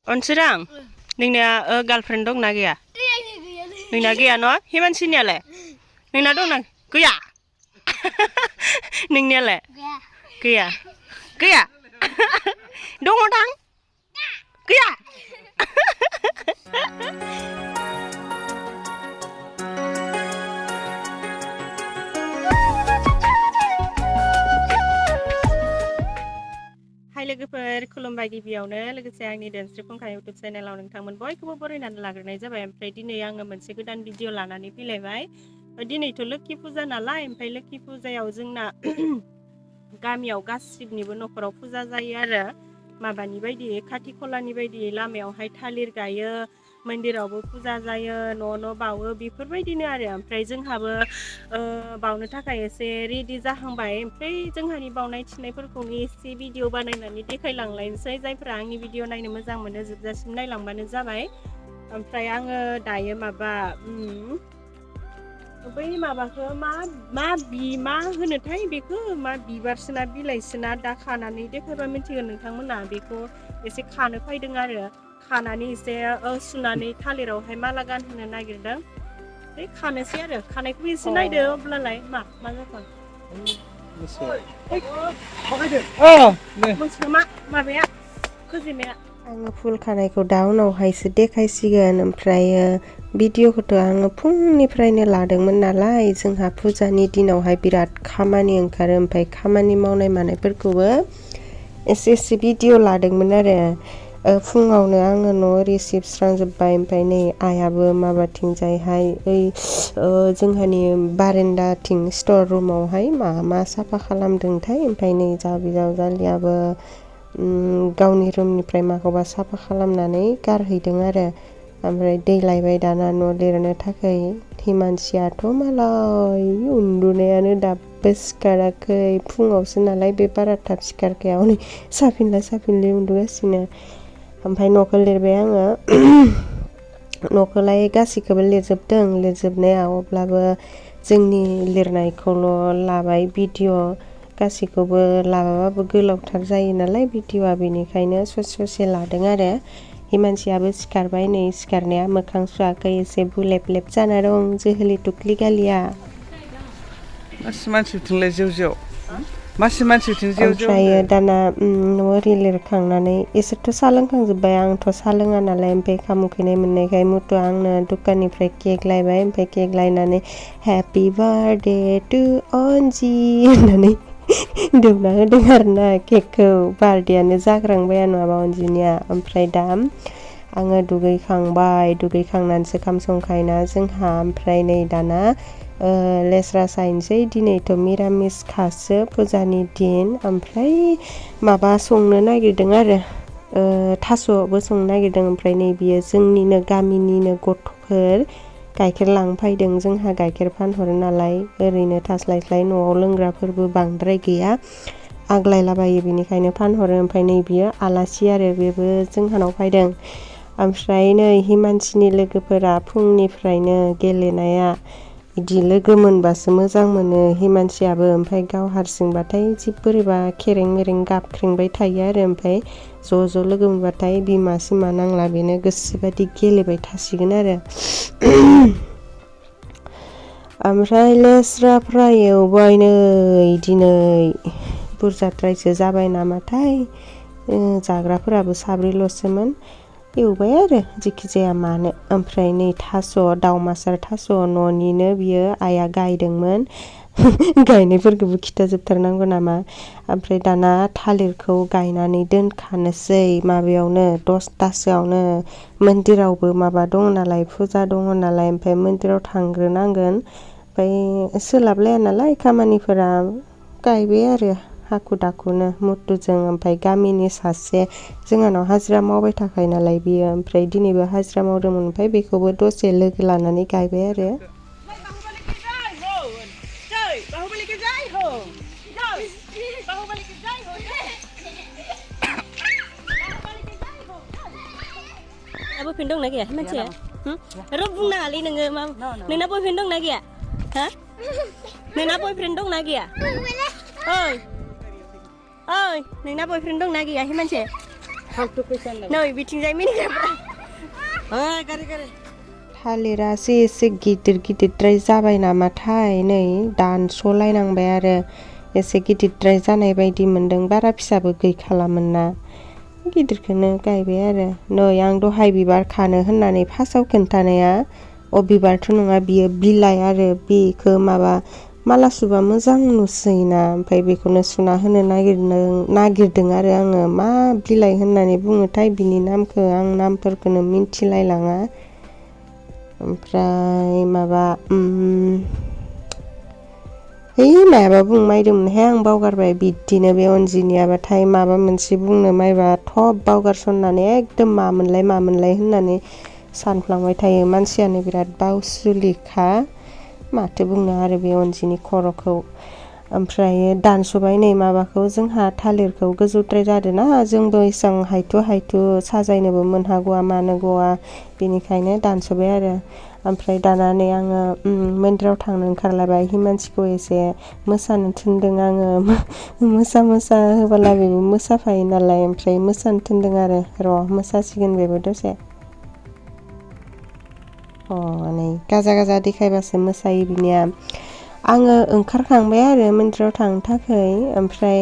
अनसोरां नोंना गार्लफ्रेन्ड दंना गैया? नोंना गैया न' हिमानसिनियालाय? नोंना दंना गैया? नोंनियालाय? गैया गैया दङ दां गैया हाय लोगोफोर खुलुमबाय गिबियावनो लोगोसे आंनि llDhwnsri फुंखा इउटुब चेनेलाव नोंथांमोन बयखौबो बरायनानै लाग्रोनाय जाबाय। ओमफ्राय दिनै आङो मोनसे गोदान भिडिअ लानानै फैलायबाय। दिनैथ' लोखि फुजा नालाय, ओमफ्राय लोखि फुजायाव जोंना गामियाव गासिबनिबो न'खराव फुजा जायो आरो माबानि बायदि खाथि खलानि बायदि लामायावहाय थालिर गायो, मन्दिरावबो फुजा जायो, न' बावो बेफोरबायदिनो आरो। ओमफ्राय जोंहाबो बावनो थाखाय एसे रेडि जाहांबाय। ओमफ्राय जोंहानि बावनाय थिनायफोरखौनो एसे भिडिअ बानायनानै देखायलांलायनोसै। जायफ्रा आंनि भिडिअ नायनो मोजां मोनो जोबजासिम नायलांबानो जाबाय। ओमफ्राय आङो दायो माबा बै माबाखौ मा होनोथाय बेखौ मा बिबारसोना बिलाइसोना दा खानानै देखायबा मिथिगोन नोंथांमोना। बेखौ एसे खानो फैदों आरो खानानै एसे सुनानै थालिरावहाय माला गानहोनो नागिरदों। ओमफ्राय खानोसै आरो खानायखौबो एसे नायदो अब्लालाय मा जाखो माबाया खोजेमाया। आङो फुल खानायखौ दा उनावहायसो देखायसिगोन। ओमफ्रायो भिडिअखौथ' आङो फुंनिफ्रायनो लादोंमोन नालाय, जोंहा फुजानि दिनावहाय बिराद खामानि ओंखारो। ओमफ्राय खामानि मावनाय मानायफोरखौबो एसे भिडिअ लादोंमोन आरो। फुङावनो आङो न' ओरै सिबस्रांजोब्बाय। ओमफ्राय नै आइयाबो माबाथिंजायहाय जोंहानि बारेन्दाथिं स्ट'र रुमावहाय मा साफा खालामदोंथाय। ओमफ्राय नै जावजालियाबो गावनि रुमनिफ्राय माखौबा साफा खालामनानै गारहैदों आरो। ओमफ्राय दै लायबाय दाना न' लिरनो थाखाय। हिमानसियाथ' मालाय उन्दुनायानो दाबो सिखाराखै। फुङावसो नालाय बे बारा थाब सिखारखाया, हनै साफिनला उन्दुगासिनो। ओमफ्राय न'खौ लिरबाय आङो। न'खौलाय गासैखौबो लिरजोबदों लिरजोबनाया, अब्लाबो जोंनि लिरनायखौल' लाबाय भिडिअ। गासैखौबो लाबाबो गोलावथार जायो नालाय भिडिअआ, बेनिखायनो ससे लादों आरो। हिमानसियाबो सिखारबाय, नै सिखारनाया मोखां सुवाखै, एसे बुलेब जाना दं जोहोलि थुख्लि गालिया। ओमफ्रायो दाना ओरै लिरखांनानै इसोरथ' सा लोंखांजोब्बाय, आंथ' सा लोङा नालाय। ओमफ्राय ओंखाम उखैनाय मोननायखाय मुथु आंनो दखाननिफ्राय केक लायबाय। ओमफ्राय केक लायनानै हेपि बार्थडे टु अनजि होननानै दौना होदों आरोना केकखौ। बार्थडेआनो जाग्रांबाया नङाबा अनजिनिया। ओमफ्राय दा आङो दुगैखांनानैसो ओंखाम संखायोना जोंहा। ओमफ्राय नै दाना लेस्रा सायनोसै। दिनैथ' मिरामिसखासो फुजानि दिन। ओमफ्राय माबा संनो नागिरदों आरो थास'बो संनो नागिरदों। ओमफ्राय नै बियो जोंनिनो गामिनिनो गथ'फोर गाइखेर लांफैदों। जोंहा गाइखेर फानहरो नालाय, ओरैनो थास्लायस्लाय न'आव लोंग्राफोरबो बांद्राय गैया, आग्लायलाबायो, बेनिखायनो फानहरो। ओमफ्राय नै बियो आलासि आरो बेबो जोंहानाव फैदों। ओमफ्राय नै हिमानसिनि लोगोफोरा फुंनिफ्रायनो गेलेनाया बिदि लोगो मोनबासो मोजां मोनो हिमानसियाबो। ओमफ्राय गाव हारसिंबाथाय जि बोरैबा खेरें मेरें गाबख्रेंबाय थायो आरो। ओमफ्राय ज' लोगो मोनबाथाय बिमा सिमा नांला, बेनो गोसोबादि गेलेबाय थासिगोन आरो। ओमफ्राय लेस्राफ्रा एवबाय नै दिनै बुरजाद्रायसो जाबाय नामाथाय। जाग्राफोराबो साब्रैल'सोमोन, एवबाय आरो जिखिजाया मानो। ओमफ्राय नै थास' दावमासार थास' न'निनो बियो आइया गायदोंमोन। गायनायफोरखौबो खिथाजोबथारनांगौ नामा। ओमफ्राय दाना थालिरखौ गायनानै दोनखानोसै माबायावनो 10थासोआवनो। मन्दिरावबो माबा दङ नालाय, फुजा दङ नालाय, ओमफ्राय मन्दिराव थांग्रोनांगोन। ओमफ्राय सोलाबलाया नालाय खामानिफोरा, गायबाय आरो हाखु दाखुनो मुथुजों। ओमफ्राय गामिनि सासे जोंहानाव हाजिरा मावबाय थाखायो नालाय बियो, ओमफ्राय दिनैबो हाजिरा मावदोंमोन। ओमफ्राय बेखौबो दसे लोगो लानानै गायबाय आरो। बयफ्रेन्ड दंना गैया मानसिया? र' बुंनाङालै नोङो मा नोंना बयफ्रेन्ड दंना गैया? हा नोंना बयफ्रेन्ड दंना गैया? ओइ नोंना बयफ्रेन्ड दंना गैया हिमानसि? नै बिथिंजाय मिनिग्राफ्रा थालिरासो एसे गिदिर गिदिरद्राय जाबाय नामाथाय नै दानस'लायनांबाय आरो एसे गिदिरद्राय जानाय बायदि मोनदों बारा फिसाबो गैखालामोन ना गिदिरखौनो गायबाय आरो नै आं दहाय बिबार खानो होननानै फार्स्टआव खोन्थानाया बिबारथ' नङा बियो बिलाइ आरो बेखौ माबा माला सुबा मोजां नुसैना ओमफ्राय बेखौनो सुना होनो नागिरदों आरो आङो मा बिलाइ होननानै बुङोथाय बिनि नामखौ आं नामफोरखौनो मिन्थिलायलाङा ओमफ्राय माबा मायाबा बुंनो नागिरदोंमोनहाय आं बावगारबाय बिदिनो बे अनजिनियाबाथाय माबा मोनसे बुंनो मायबा थब बावगारसननानै एकदम मामोनलाय होननानै सानफ्लांबाय थायो मानसियानो बिराद बावसुलिखा माथो बुंनो आरो बे अनजिनि खर'खौ ओमफ्राय दानस'बाय नै माबाखौ जोंहा थालिरखौ गोजौद्राय जादोंना जोंबो एसां हायथु साजायनोबो मोनहागौआ मानांगौआ बेनिखायनो दानस'बाय आरो ओमफ्राय दाना नै आङो मन्दिराव थांनो ओंखारलायबाय हिमानसिखौ एसे मोसानो थिनदों आङो मोसा होबाला बेबो मोसाफायो नालाय ओमफ्राय मोसानो थिनदों आरो र' मोसासिगोन बेबो दसे नै गाजा देखायबासो मोसायो बिनिया आङो ओंखारखांबाय आरो मन्दिराव थांनो थाखाय ओमफ्राय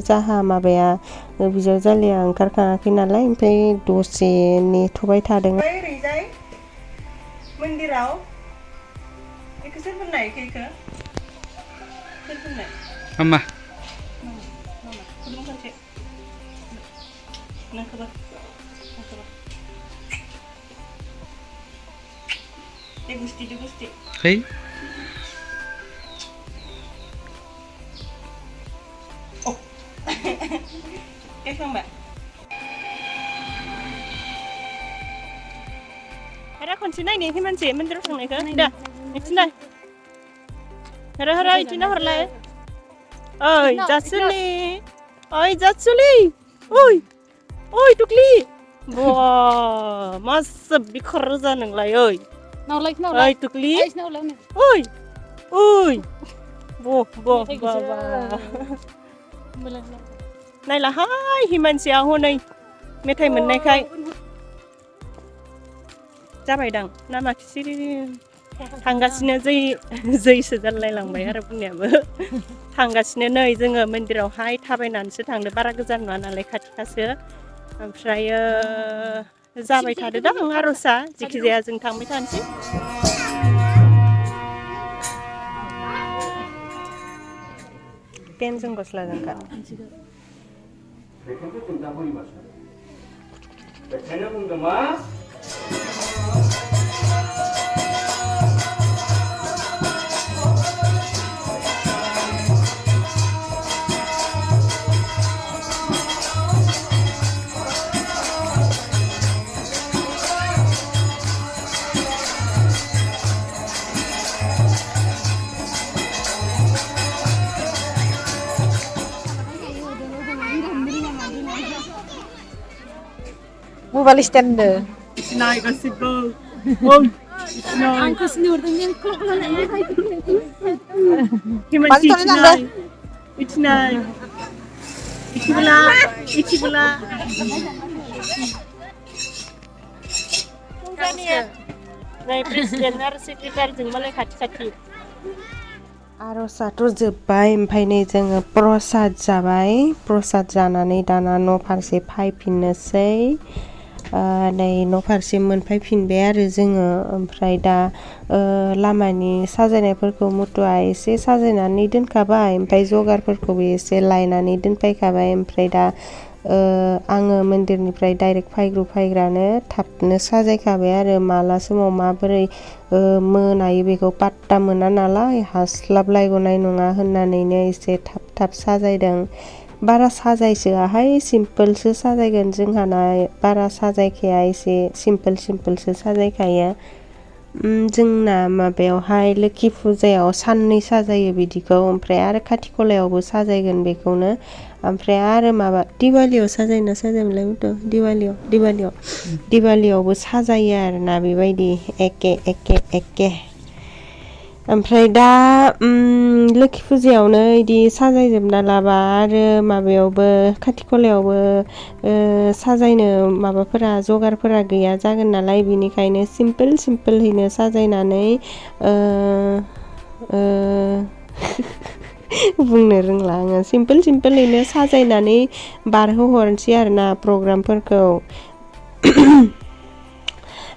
जाहा माबाया बिजावजालिया ओंखारखाङाखै नालाय ओमफ्राय दसे नेथ'बाय थादों ओरैजाय मन्दिराव बेखौ सोर बुंनाय बेखौ सोर बुंनाय मामा खुलुम खनसे नोंखौबो दे गुस्ति है एखांबाय हेरा खनसे नायनो हिमानसि मन्दिराव थांनायखौ दा मिथिनाय हेरा इथिना हरलाय ओइ जासुलि ओइ टुकलि बा मासे बिखर रोजा नोंलाय ओइ टुकलि ओइ बा नायलाहाय हिमानसिया हनै मेथाइ मोननायखाय जाबायदां नामा सिरि थांगासिनो जैसो जालायलांबाय आरो बुंनायाबो थांगासिनो नै जोङो मन्दिरावहाय थाबायनानैसो थांदो बारा गोजान नङा नालाय खाथिखासो ओमफ्रायो जाबाय थादोदां आर'जआ जिखिजाया जों थांबाय थानोसै पेनजों गस्लाजों का बेखायनो बुंदों मा mobile stand naik kasihku angkos nurdin yang klok mana Himansi Itnai Ichibula Nah, presiden आरो सेक्रेटारिजों मालाय खाथि आर'जआथ' जोब्बाय ओमफ्राय नै जोङो प्रसाद जाबाय प्रसाद जानानै दाना न' फारसे फैफिननोसै नै न' फारसे मोनफैफिनबाय आरो जोङो ओमफ्राय दा लामानि साजायनायफोरखौ मुथुआ एसे साजायनानै दोनखाबाय ओमफ्राय जगारफोरखौबो एसे लायनानै दोनफैखाबाय ओमफ्राय दा आङो मन्दिरनिफ्राय डाइरेक्ट फैग्रानो थाबनो साजायखाबाय आरो माला समाव माबोरै मोनायो बेखौ पात्ता मोना नालाय हास्लाबलायगनाय नङा होननानैनो एसे थाब साजायदों बारा साजायसोआहाय सिम्पोलसो साजायगोन जोंहाना बारा साजायखाया एसे सिम्पोलसो साजायखायो जोंना माबायावहाय लोखि फुजायाव साननै साजायो बिदिखौ ओमफ्राय आरो खाथि खलायावबो साजायगोन बेखौनो ओमफ्राय आरो माबा दिवालियाव साजायना साजायमोनलाय दिवालियावबो साजायो आरोना बेबायदि एखे ओमफ्राय दा लोखि फुजायावनो इदि साजायजोबना लाबा आरो माबायावबो खाथि खलायावबो साजायनो माबाफोरा जगारफोरा गैया जागोन नालाय बिनिखायनो सिम्पोलहैनो साजायनानै बुंनो रोंला आङो सिम्पोलहैनो साजायनानै बारहोहरनोसै आरोना प्रग्रामफोरखौ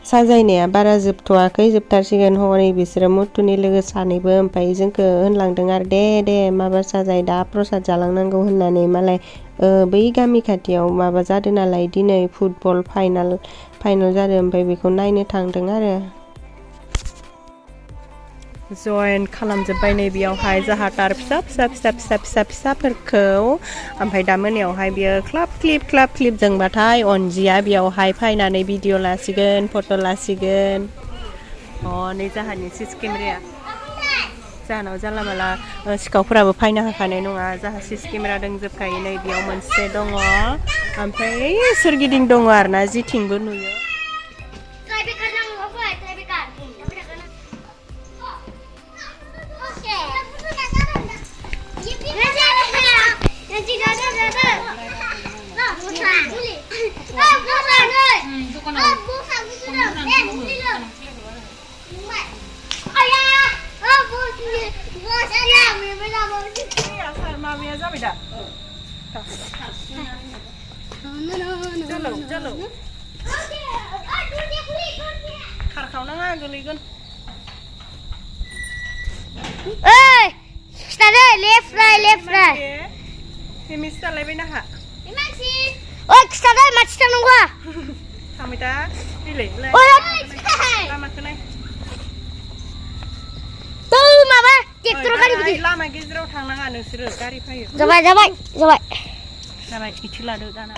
साजायनाया बारा जोबथ'वाखै जोबथारसिगोन हरै बिसोरो मुथुनि लोगो सानैबो ओमफ्राय जोंखौ होनलांदों आरो दे माबा साजाय दा प्रसाद जालांनांगौ होननानै मालाय बै गामि खाथियाव माबा जादों नालाय दिनै फुटबल फाइनाल जादों ओमफ्राय बेखौ नायनो थांदों आरो जइन खालामजोब्बाय नै बेयावहाय जाहा तार फिसाफोरखौ ओमफ्राय दा मोनायावहाय बियो क्लाब क्लिप जोंबाथाय अनजिया बेयावहाय फैनानै भिडिअ लासिगोन फट' लासिगोन नै जाहानि सिसि केमेराया जाहानाव जानला माला सिखावफोराबो फैनो हाखानाय नङा जाहा सिसि केमेरा दंजोबखायो नै बेयाव मोनसे दङ ओमफ्राय सोरगिदिं दङ आरोना जिथिंबो नुयो खारखावनाङा गोलैगोन ओइ स्टार्ट लेफ्ट राइट फेमिस जालायबाय नाहा मानसि ओइ स्टार्ट मानसि थांनांगौ थांबाय दा फैलाय लामाखौ नाय माबा ट्रेक्टर गारि गिदिर लामा गेजेराव थांनाङा नोंसोरो गारि फैयो जाबाय इथि लादो दाना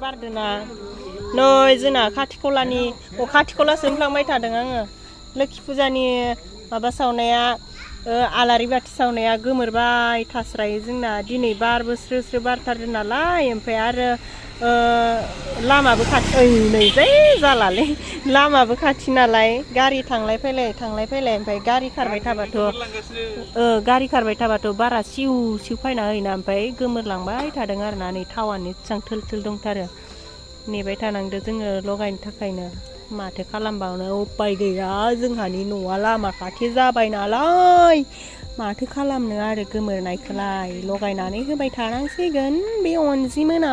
बारदोना नै जोंना खाथि खलासो होनफ्लांबाय थादों आङो लोखि फुजानि माबा सावनाया आलारि बाथि सावनाया गोमोरबाय थास्रायो जोंना दिनै बारबो स्रो बारथारदों नालाय ओमफ्राय आरो लामाबो खाथि नै जै जालालै लामाबो खाथि नालाय गारि थांलाय फैलाय ओमफ्राय गारि खारबाय थाबाथ' बारा सिउ फैना होयोना ओमफ्राय गोमोरलांबाय थादों आरोना नै थावानो बेसेबां थोल दंथारो नेबाय थानांदो जोङो लगायनो थाखायनो माथो खालामबावनो उपाय गैया जोंहानि न'आ लामा खाथि जाबाय नालाय माथो खालामनो आरो गोमोरनायखौलाय लगायनानै होबाय थानांसिगोन बे अनजि मोना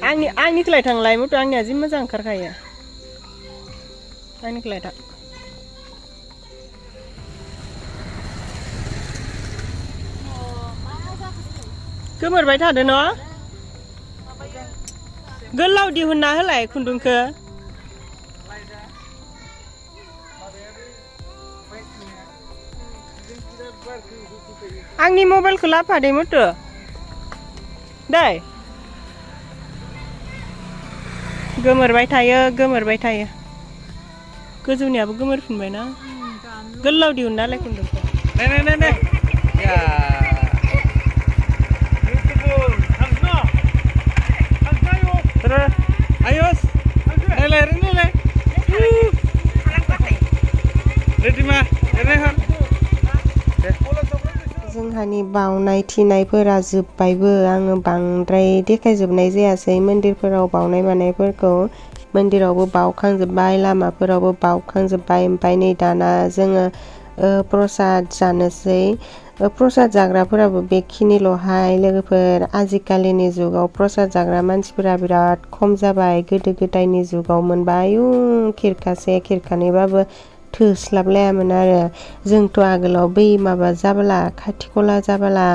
आंनिखौलाय थांलाय मथ' आंनिया जि मोजां ओंखारखायो आंनिखौलाय थां गोमोरबाय थादो न' गोलाव दिहुनना होलाय खुन्दुंखौ आंनि मबाइलखौ लाफादे मथ' दै गोमोरबाय थायो गोजौनियाबो गोमोरफिनबायना गोलाव दिहुनना होलाय खुन्दुंखौ जोंहानि बावनाय थिनायफोरा जोब्बायबो आङो बांद्राय देखायजोबनाय जायासै मन्दिरफोराव बावनाय मानायफोरखौ मन्दिरावबो बावखांजोब्बाय लामाफोरावबो बावखांजोब्बाय ओमफ्राय नै दाना जोङो प्रसाद जानोसै प्रसाद जाग्राफोराबो बेखिनिल'हाय लोगोफोर आजिखालिनि जुगाव प्रसाद जाग्रा मानसिफोरा बिराद खम जाबाय गोदो गोदायनि जुगाव मोनबा आयु खिरखासे खिरखानैबाबो थोस्लाबलायामोन आरो जोंथ' आगोलाव बै माबा जाबोला खाथि खला जाबोला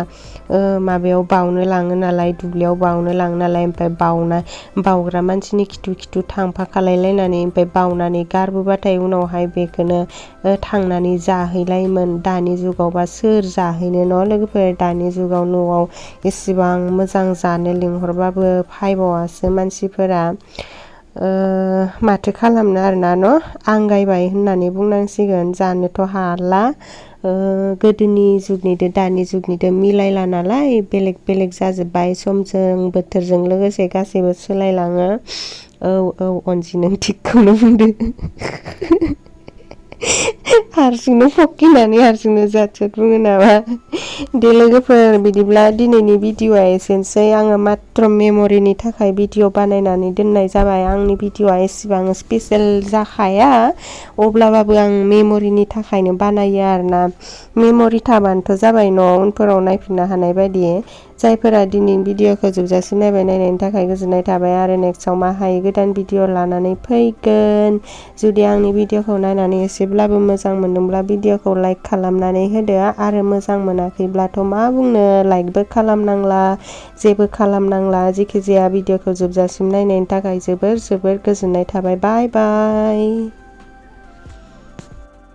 माबायाव बावनो लाङो नालाय दुब्लियाव बावनो लाङो नालाय ओमफ्राय बावग्रा मानसिनि खिथु थांफाखालायलायनानै ओमफ्राय बावनानै गारबोबाथाय उनावहाय बेखौनो थांनानै जाहैलायोमोन दानि जुगावबा सोर जाहैनो न' लोगोफोर दानि जुगाव न'आव एसेबां मोजां जानो लिंहरबाबो फायबावासो मानसिफोरा माथो खालामनो आरोना न' आंगायबाय होननानै बुंनांसिगोन जानोथ' हाला गोदोनि जुगनिदो दानि जुगनिदो मिलायला नालाय बेलेग बेलेग जाजोब्बाय समजों बोथोरजों लोगोसे गासैबो सोलायलाङो औ अनजि नों थिगखौनो बुंदो हारसिंनो फकिनानै हारसिंनो जाथोद बुङो नामा दे लोगोफोर बिदिब्ला दिनैनि भिडिअ'आ एसेनोसै आङो मात्र मेम'रिनि थाखाय भिडिअ' बानायनानै दोननाय जाबाय आंनि भिडिअ'आ एसेबां स्पेसियेल जाखाया अब्लाबाबो आं मेम'रिनि थाखायनो बानायो आरोना मेम'रि थाबानोथ' जाबाय न' उनफोराव नायफिननो हानाय बायदि जायफोरा दिनैनि भिडिअ'खौ जोबजासिम नायनायनि थाखाय गोजोननाय थाबाय आरो नेक्स्टआव मा हायो गोदान भिडिअ' लानानै फैगोन जुदि आंनि भिडिअ'खौ नायनानै एसेब्लाबो मोजां मोनदोंब्ला भिडिअ'खौ लाइक खालामनानै होदो आरो मोजां मोनाखैब्लाथ' मा बुंनो लाइकबो खालामनांला जेबो खालामनांला जेखि जाया भिडिअ'खौ जोबजासिम नायनायनि थाखाय जोबोर गोजोननाय थाबाय बाय बाय